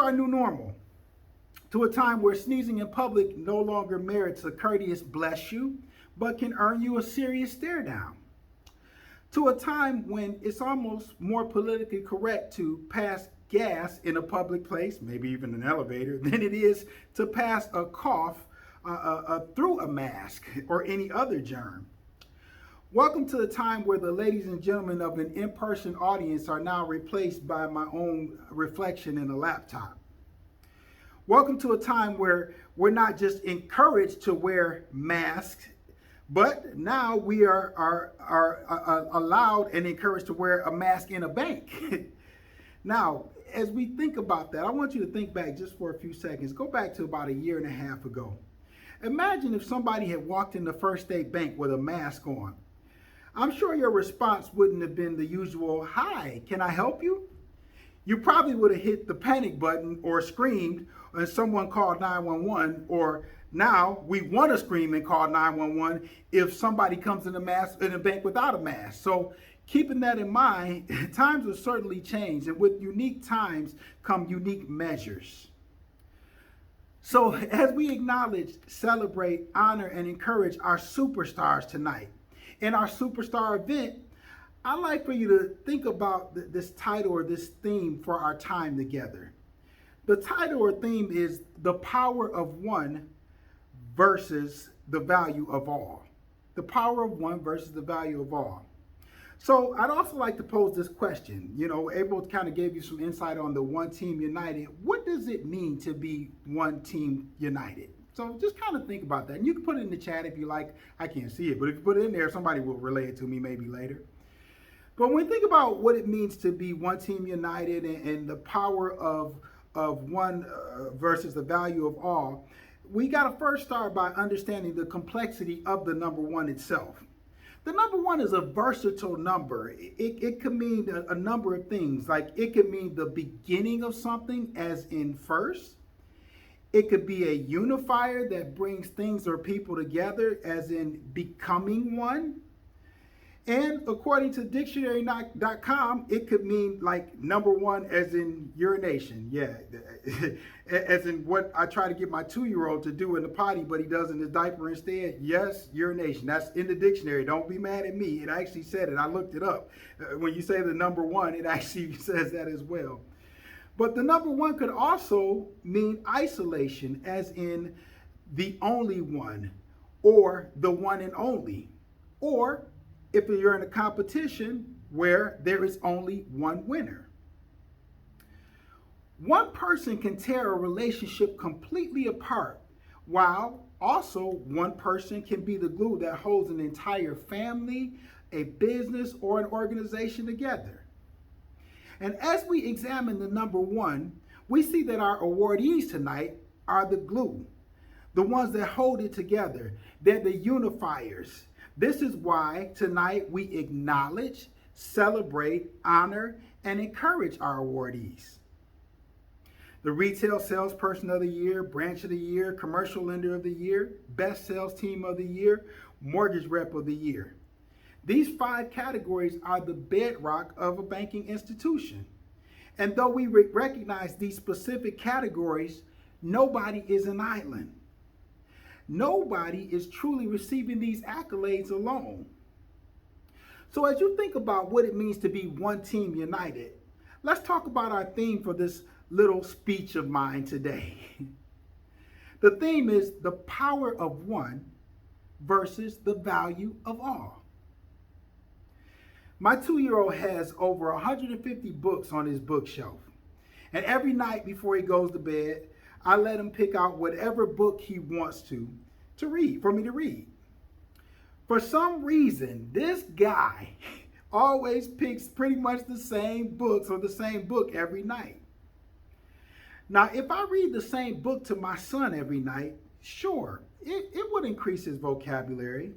our new normal, to a time where sneezing in public no longer merits a courteous bless you, but can earn you a serious stare down. To a time when it's almost more politically correct to pass gas in a public place, maybe even an elevator, than it is to pass a cough through a mask or any other germ. Welcome to the time where the ladies and gentlemen of an in-person audience are now replaced by my own reflection in a laptop. Welcome to a time where we're not just encouraged to wear masks, but now we are allowed and encouraged to wear a mask in a bank. Now, as we think about that, I want you to think back just for a few seconds. Go back to about a year and a half ago. Imagine if somebody had walked in the First State Bank with a mask on. I'm sure your response wouldn't have been the usual, "Hi, can I help you?" You probably would have hit the panic button or screamed and someone called 911, or now we want to scream and call 911 if somebody comes in a bank without a mask. So keeping that in mind, times have certainly changed, and with unique times come unique measures. So as we acknowledge, celebrate, honor, and encourage our superstars tonight, in our superstar event, I'd like for you to think about this title or this theme for our time together. The title or theme is The Power of One versus the Value of All. The power of one versus the value of all. So I'd also like to pose this question. Abel kind of gave you some insight on the One Team United. What does it mean to be one team united? So just kind of think about that. And you can put it in the chat if you like. I can't see it, but if you put it in there, somebody will relay it to me maybe later. But when we think about what it means to be one team united and the power of one versus the value of all, we got to first start by understanding the complexity of the number one itself. The number one is a versatile number. It could mean a number of things. Like it could mean the beginning of something, as in first. It could be a unifier that brings things or people together, as in becoming one. And according to dictionary.com, it could mean like number one as in urination. Yeah, as in what I try to get my 2-year-old to do in the potty, but he does in his diaper instead. Yes, urination. That's in the dictionary. Don't be mad at me. It actually said it. I looked it up. When you say the number one, it actually says that as well. But the number one could also mean isolation, as in the only one, or the one and only, or if you're in a competition where there is only one winner. One person can tear a relationship completely apart, while also one person can be the glue that holds an entire family, a business, or an organization together. And as we examine the number one, we see that our awardees tonight are the glue, the ones that hold it together. They're the unifiers. This is why tonight we acknowledge, celebrate, honor, and encourage our awardees. The Retail Salesperson of the Year, Branch of the Year, Commercial Lender of the Year, Best Sales Team of the Year, Mortgage Rep of the Year. These 5 categories are the bedrock of a banking institution. And though we recognize these specific categories, nobody is an island. Nobody is truly receiving these accolades alone. So as you think about what it means to be one team united, let's talk about our theme for this little speech of mine today. The theme is the power of one versus the value of all. My 2-year-old has over 150 books on his bookshelf. And every night before he goes to bed, I let him pick out whatever book he wants to read, for me to read. For some reason, this guy always picks pretty much the same books or the same book every night. Now, if I read the same book to my son every night, sure, it would increase his vocabulary,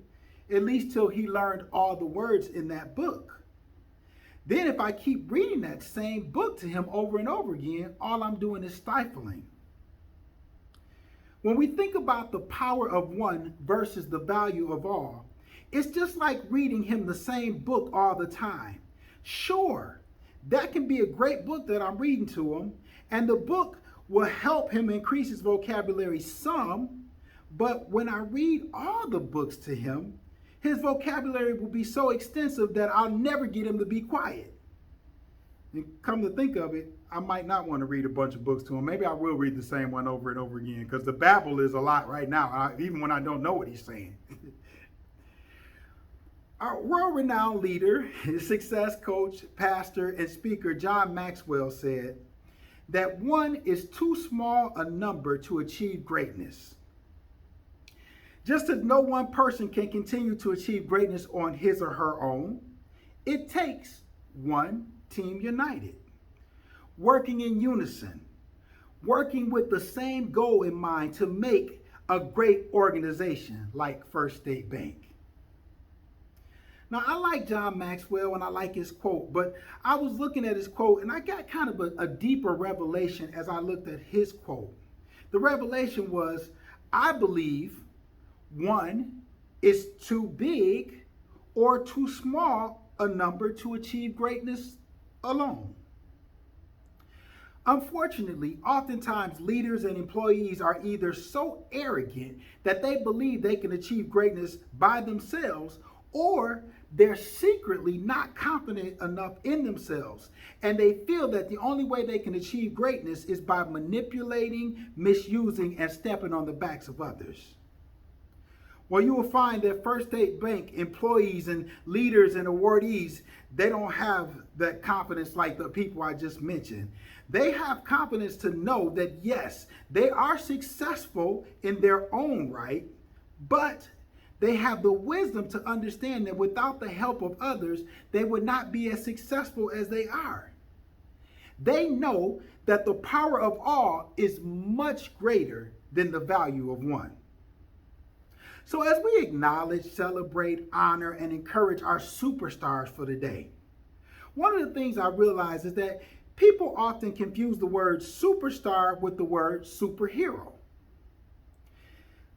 at least till he learned all the words in that book. Then if I keep reading that same book to him over and over again, all I'm doing is stifling. When we think about the power of one versus the value of all, it's just like reading him the same book all the time. Sure, that can be a great book that I'm reading to him, and the book will help him increase his vocabulary some, but when I read all the books to him, his vocabulary will be so extensive that I'll never get him to be quiet. And come to think of it, I might not want to read a bunch of books to him. Maybe I will read the same one over and over again, because the babble is a lot right now, even when I don't know what he's saying. Our world-renowned leader, success coach, pastor, and speaker John Maxwell said that one is too small a number to achieve greatness. Just as no one person can continue to achieve greatness on his or her own, it takes one team united, working in unison, working with the same goal in mind to make a great organization like First State Bank. Now, I like John Maxwell and I like his quote, but I was looking at his quote and I got kind of a deeper revelation as I looked at his quote. The revelation was, I believe one is too big or too small a number to achieve greatness alone. Unfortunately, oftentimes leaders and employees are either so arrogant that they believe they can achieve greatness by themselves, or they're secretly not confident enough in themselves, and they feel that the only way they can achieve greatness is by manipulating, misusing, and stepping on the backs of others. Well, you will find that First State Bank employees and leaders and awardees, they don't have that confidence like the people I just mentioned. They have confidence to know that, yes, they are successful in their own right, but they have the wisdom to understand that without the help of others, they would not be as successful as they are. They know that the power of all is much greater than the value of one. So as we acknowledge, celebrate, honor, and encourage our superstars for the day, one of the things I realize is that people often confuse the word superstar with the word superhero.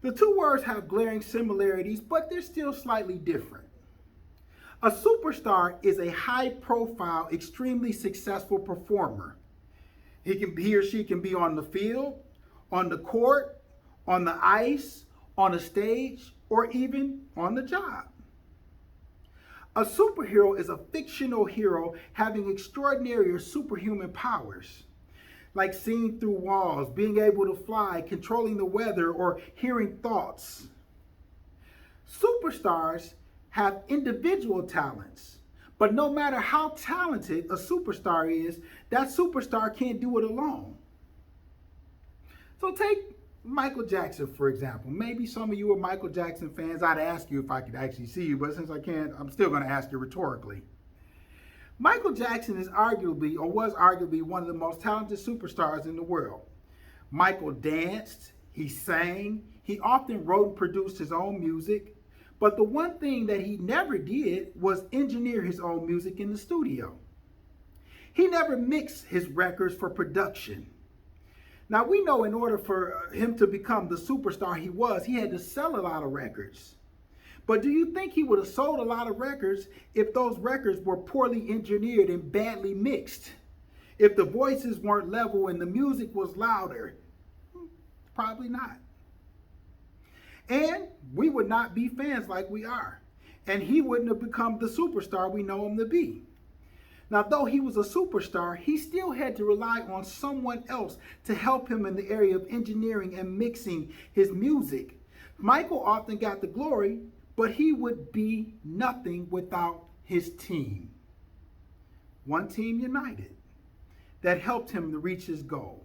The two words have glaring similarities, but they're still slightly different. A superstar is a high-profile, extremely successful performer. He or she can be on the field, on the court, on the ice, on a stage, or even on the job. A superhero is a fictional hero having extraordinary or superhuman powers, like seeing through walls, being able to fly, controlling the weather, or hearing thoughts. Superstars have individual talents, but no matter how talented a superstar is, that superstar can't do it alone. So take Michael Jackson, for example. Maybe some of you are Michael Jackson fans. I'd ask you if I could actually see you, but since I can't, I'm still going to ask you rhetorically. Michael Jackson is arguably, or was arguably, one of the most talented superstars in the world. Michael danced, he sang, he often wrote and produced his own music, but the one thing that he never did was engineer his own music in the studio. He never mixed his records for production. Now, we know in order for him to become the superstar he had to sell a lot of records. But do you think he would have sold a lot of records if those records were poorly engineered and badly mixed? If the voices weren't level and the music was louder? Probably not. And we would not be fans like we are. And he wouldn't have become the superstar we know him to be. Now, though he was a superstar, he still had to rely on someone else to help him in the area of engineering and mixing his music. Michael often got the glory, but he would be nothing without his team. One team united that helped him to reach his goal.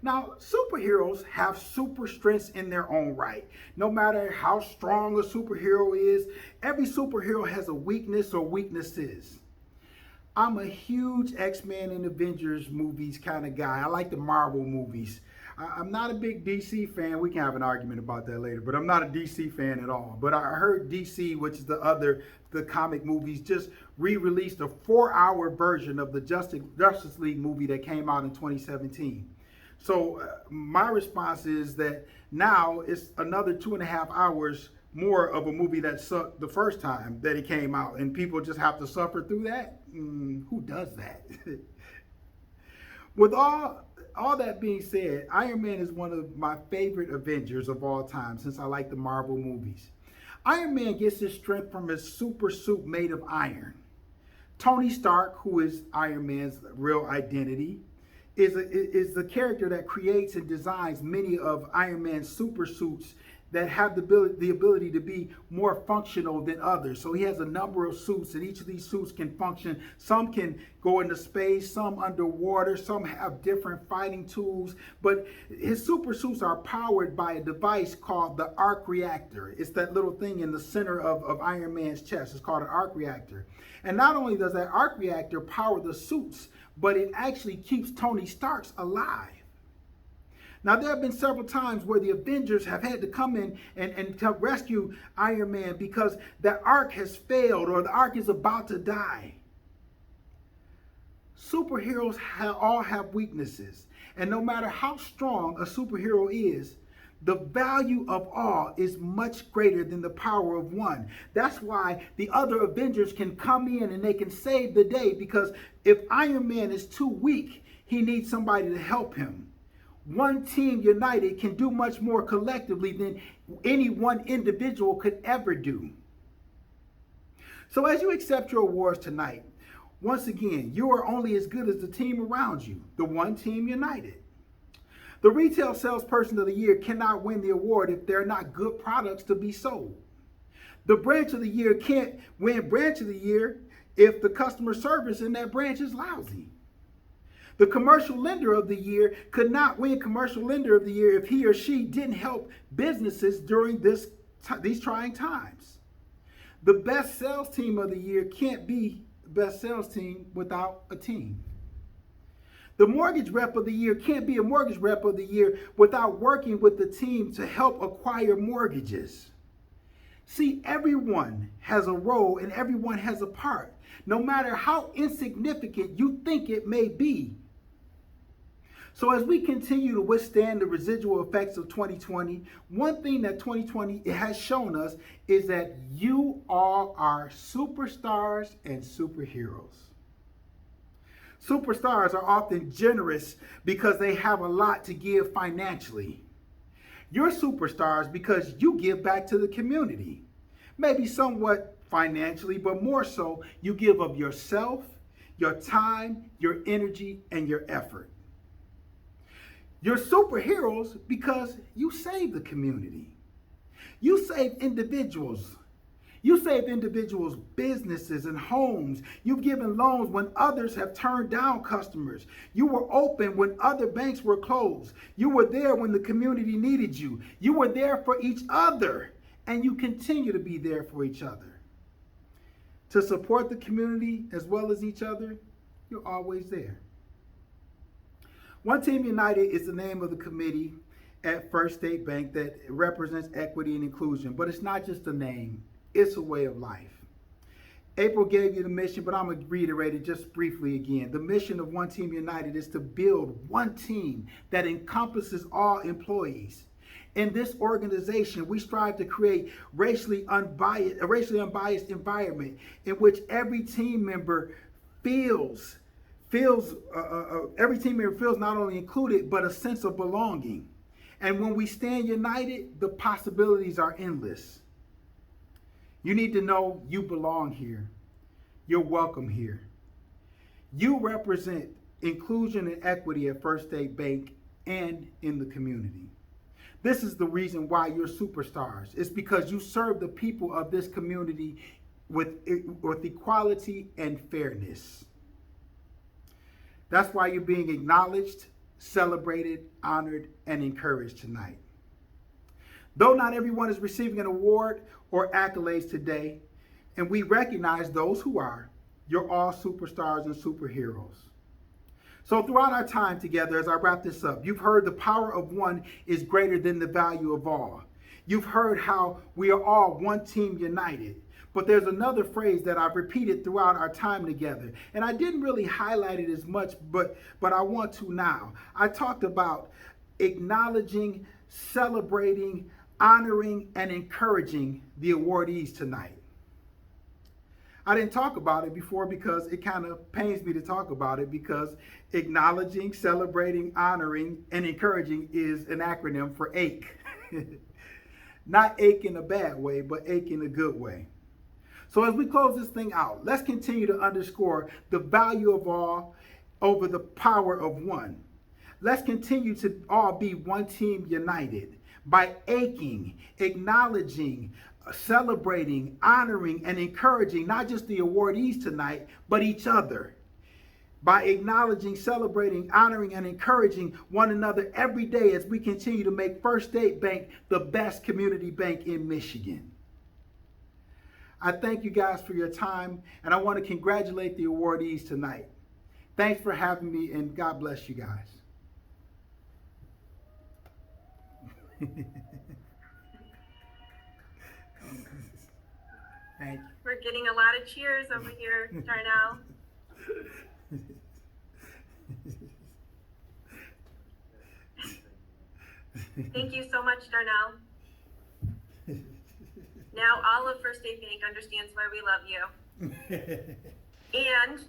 Now, superheroes have super strengths in their own right. No matter how strong a superhero is, every superhero has a weakness or weaknesses. I'm a huge X-Men and Avengers movies kind of guy. I like the Marvel movies. I'm not a big DC fan. We can have an argument about that later, but I'm not a DC fan at all. But I heard DC, which is the comic movies, just re-released a 4-hour version of the Justice League movie that came out in 2017. So my response is that now it's another 2.5 hours more of a movie that sucked the first time that it came out, and people just have to suffer through that? Who does that? With all all that being said, Iron Man is one of my favorite Avengers of all time since I like the Marvel movies. Iron Man gets his strength from his super suit made of iron. Tony Stark, who is Iron Man's real identity, is the character that creates and designs many of Iron Man's super suits that have the ability to be more functional than others. So he has a number of suits, and each of these suits can function. Some can go into space, some underwater, some have different fighting tools. But his super suits are powered by a device called the arc reactor. It's that little thing in the center of Iron Man's chest. It's called an arc reactor. And not only does that arc reactor power the suits, but it actually keeps Tony Stark's alive. Now, there have been several times where the Avengers have had to come in and to rescue Iron Man because the arc has failed or the arc is about to die. Superheroes all have weaknesses. And no matter how strong a superhero is, the value of all is much greater than the power of one. That's why the other Avengers can come in and they can save the day, because if Iron Man is too weak, he needs somebody to help him. One team united can do much more collectively than any one individual could ever do. So as you accept your awards tonight, once again, you are only as good as the team around you, the one team united. The retail salesperson of the year cannot win the award if there are not good products to be sold. The branch of the year can't win branch of the year if the customer service in that branch is lousy. The commercial lender of the year could not win commercial lender of the year if he or she didn't help businesses during these trying times. The best sales team of the year can't be the best sales team without a team. The mortgage rep of the year can't be a mortgage rep of the year without working with the team to help acquire mortgages. See, everyone has a role and everyone has a part, no matter how insignificant you think it may be. So as we continue to withstand the residual effects of 2020, one thing that 2020 has shown us is that you all are superstars and superheroes. Superstars are often generous because they have a lot to give financially. You're superstars because you give back to the community. Maybe somewhat financially, but more so, you give of yourself, your time, your energy, and your effort. You're superheroes because you save the community. You save individuals. You save individuals' businesses and homes. You've given loans when others have turned down customers. You were open when other banks were closed. You were there when the community needed you. You were there for each other, and you continue to be there for each other. To support the community as well as each other, you're always there. One Team United is the name of the committee at First State Bank that represents equity and inclusion, but it's not just a name. It's a way of life. April gave you the mission, but I'm going to reiterate it just briefly again. The mission of One Team United is to build one team that encompasses all employees. In this organization, we strive to create a racially unbiased environment in which every team member feels not only included, but a sense of belonging. And when we stand united, the possibilities are endless. You need to know you belong here. You're welcome here. You represent inclusion and equity at First State Bank and in the community. This is the reason why you're superstars. It's because you serve the people of this community with equality and fairness. That's why you're being acknowledged, celebrated, honored, and encouraged tonight. Though not everyone is receiving an award or accolades today, and we recognize those who are, you're all superstars and superheroes. So throughout our time together, as I wrap this up, you've heard the power of one is greater than the value of all. You've heard how we are all one team united. But there's another phrase that I've repeated throughout our time together. And I didn't really highlight it as much, but I want to now. I talked about acknowledging, celebrating, honoring, and encouraging the awardees tonight. I didn't talk about it before because it kind of pains me to talk about it, because acknowledging, celebrating, honoring, and encouraging is an acronym for ACE. Not ache in a bad way, but ache in a good way. So as we close this thing out, let's continue to underscore the value of all over the power of one. Let's continue to all be one team united by aching, acknowledging, celebrating, honoring, and encouraging not just the awardees tonight, but each other. By acknowledging, celebrating, honoring, and encouraging one another every day as we continue to make First State Bank the best community bank in Michigan. I thank you guys for your time, and I want to congratulate the awardees tonight. Thanks for having me, and God bless you guys. Thank you. We're getting a lot of cheers over here, Darnell. Thank you so much, Darnell. Now all of First State Bank understands why we love you. And